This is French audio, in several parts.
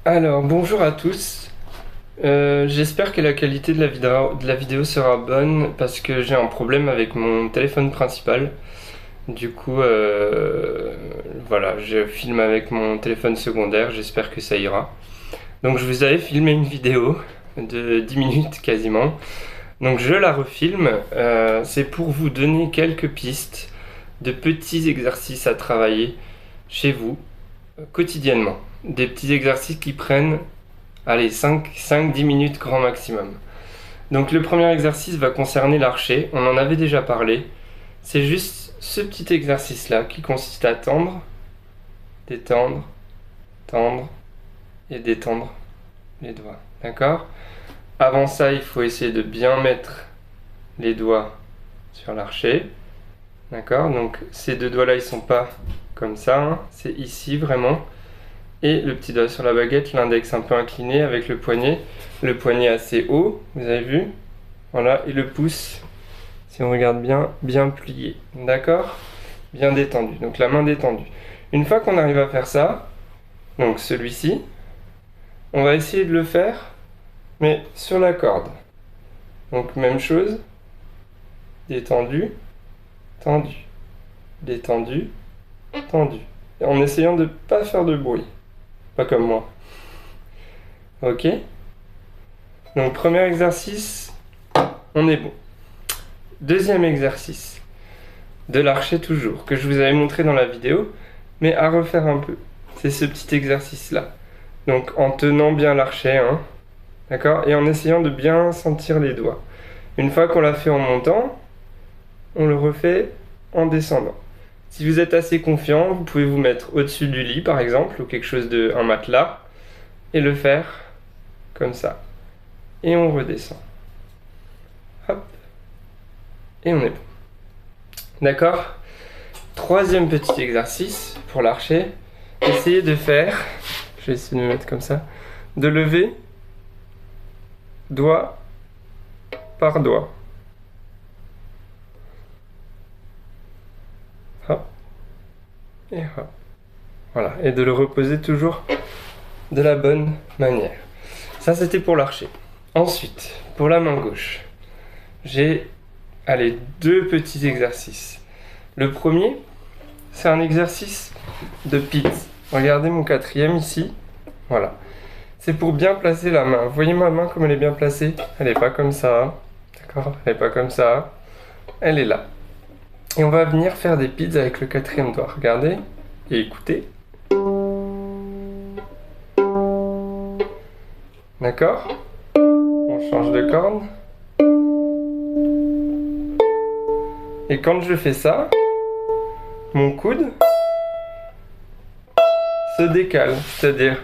Alors, bonjour à tous. J'espère que la qualité de la vidéo sera bonne parce que j'ai un problème avec mon téléphone principal. Du coup, voilà, je filme avec mon téléphone secondaire, j'espère que ça ira. Donc je vous avais filmé une vidéo de 10 minutes quasiment. Donc je la refilme, c'est pour vous donner quelques pistes de petits exercices à travailler chez vous quotidiennement. Des petits exercices qui prennent, allez, 5-10 minutes grand maximum. Donc le premier exercice va concerner l'archet, on en avait déjà parlé. C'est juste ce petit exercice-là qui consiste à tendre, détendre, tendre et détendre les doigts. D'accord? Avant ça, il faut essayer de bien mettre les doigts sur l'archet. D'accord? Donc ces deux doigts-là, ils sont pas comme ça, hein. C'est ici vraiment. Et le petit doigt sur la baguette, l'index un peu incliné avec le poignet assez haut, vous avez vu? Voilà, et le pouce, si on regarde bien, bien plié. D'accord? Bien détendu, donc la main détendue. Une fois qu'on arrive à faire ça, donc celui-ci, on va essayer de le faire, mais sur la corde. Donc même chose, détendu, tendu, détendu, tendu. En essayant de ne pas faire de bruit. Pas comme moi. Ok? Donc premier exercice, on est bon. Deuxième exercice, de l'archet toujours, que je vous avais montré dans la vidéo, mais à refaire un peu. C'est ce petit exercice-là. Donc en tenant bien l'archet, hein, d'accord? Et en essayant de bien sentir les doigts. Une fois qu'on l'a fait en montant, on le refait en descendant. Si vous êtes assez confiant, vous pouvez vous mettre au-dessus du lit par exemple, ou quelque chose un matelas, et le faire comme ça. Et on redescend. Hop. Et on est bon. D'accord? Troisième petit exercice pour l'archet. Essayez de faire, je vais essayer de me mettre comme ça, de lever doigt par doigt. Hop. Et hop. Voilà. Et de le reposer toujours de la bonne manière. Ça, c'était pour l'archet. Ensuite, pour la main gauche, j'ai, allez, deux petits exercices. Le premier, c'est un exercice de pit. Regardez mon quatrième ici. Voilà. C'est pour bien placer la main. Vous voyez ma main comme elle est bien placée? Elle n'est pas comme ça. D'accord? Elle n'est pas comme ça. Elle est là. Et on va venir faire des pits avec le quatrième doigt. Regardez et écoutez. D'accord? On change de corde. Et quand je fais ça, mon coude se décale. C'est-à-dire,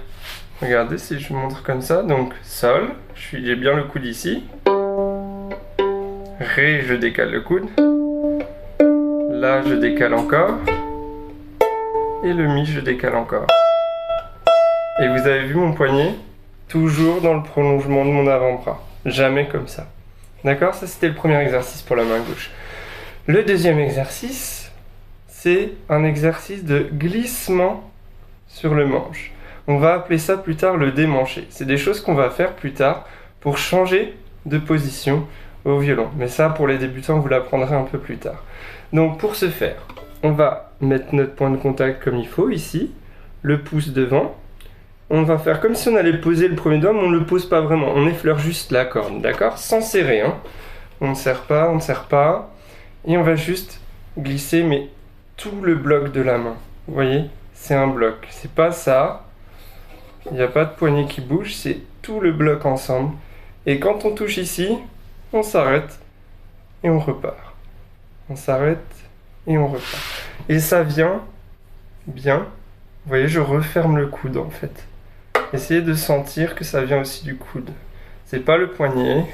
regardez si je montre comme ça. Donc, sol, j'ai bien le coude ici. Ré, je décale le coude. Là, je décale encore. Et le mi, je décale encore. Et vous avez vu mon poignet? Toujours dans le prolongement de mon avant-bras. Jamais comme ça. D'accord? Ça, c'était le premier exercice pour la main gauche. Le deuxième exercice, c'est un exercice de glissement sur le manche. On va appeler ça plus tard le démanché. C'est des choses qu'on va faire plus tard pour changer de position au violon. Mais ça, pour les débutants, vous l'apprendrez un peu plus tard. Donc, pour ce faire, on va mettre notre point de contact comme il faut, ici, le pouce devant. On va faire comme si on allait poser le premier doigt, mais on ne le pose pas vraiment. On effleure juste la corde, d'accord? Sans serrer, hein. On ne serre pas, on ne serre pas. Et on va juste glisser, mais tout le bloc de la main. Vous voyez? C'est un bloc. C'est pas ça. Il n'y a pas de poignet qui bouge, c'est tout le bloc ensemble. Et quand on touche ici, on s'arrête et on repart. On s'arrête et on repart. Et ça vient bien. Vous voyez, je referme le coude en fait. Essayez de sentir que ça vient aussi du coude. C'est pas le poignet.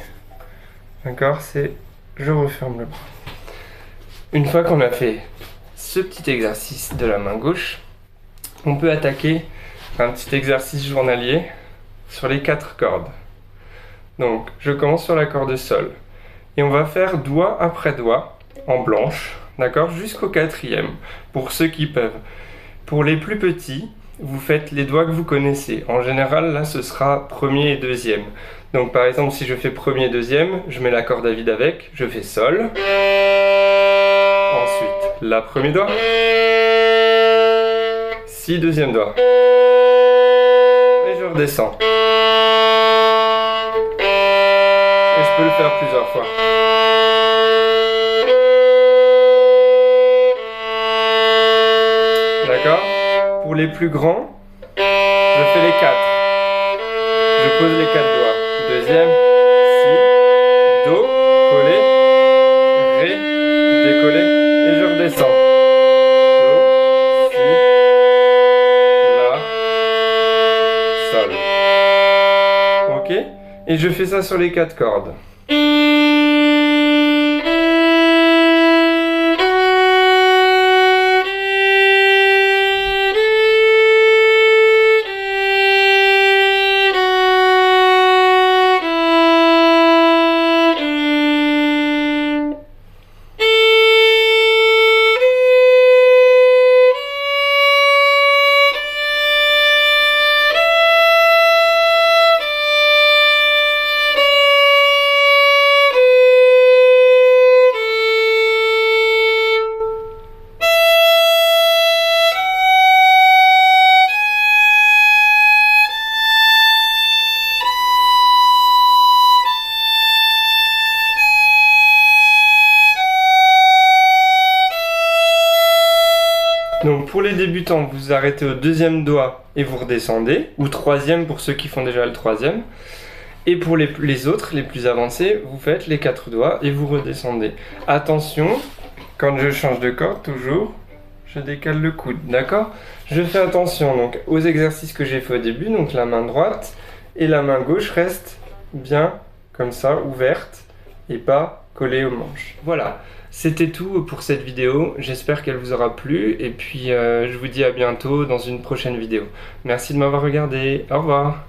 D'accord? C'est je referme le bras. Une fois qu'on a fait ce petit exercice de la main gauche, on peut attaquer un petit exercice journalier sur les 4 cordes. Donc, je commence sur la corde sol. Et on va faire doigt après doigt en blanche, d'accord? Jusqu'au 4e, pour ceux qui peuvent. Pour les plus petits, vous faites les doigts que vous connaissez. En général, là, ce sera premier et deuxième. Donc par exemple, si je fais premier, deuxième, je mets l'accord David avec, je fais Sol. Ensuite, La premier doigt. Si, deuxième doigt. Et je redescends. Et je peux le faire plusieurs fois. D'accord? Pour les plus grands, je fais les 4. Je pose les 4 doigts. Deuxième, Si, Do, collé, Ré, décollé, et je redescends. Do, Si, La, Sol. Ok? Et je fais ça sur les 4 cordes. Donc pour les débutants, vous arrêtez au deuxième doigt et vous redescendez, ou troisième pour ceux qui font déjà le troisième. Et pour les autres, les plus avancés, vous faites les 4 doigts et vous redescendez. Attention, quand je change de corde, toujours, je décale le coude, d'accord? Je fais attention donc aux exercices que j'ai fait au début, donc la main droite et la main gauche restent bien comme ça, ouvertes et pas collées aux manches. Voilà. C'était tout pour cette vidéo, j'espère qu'elle vous aura plu et puis je vous dis à bientôt dans une prochaine vidéo. Merci de m'avoir regardé, au revoir.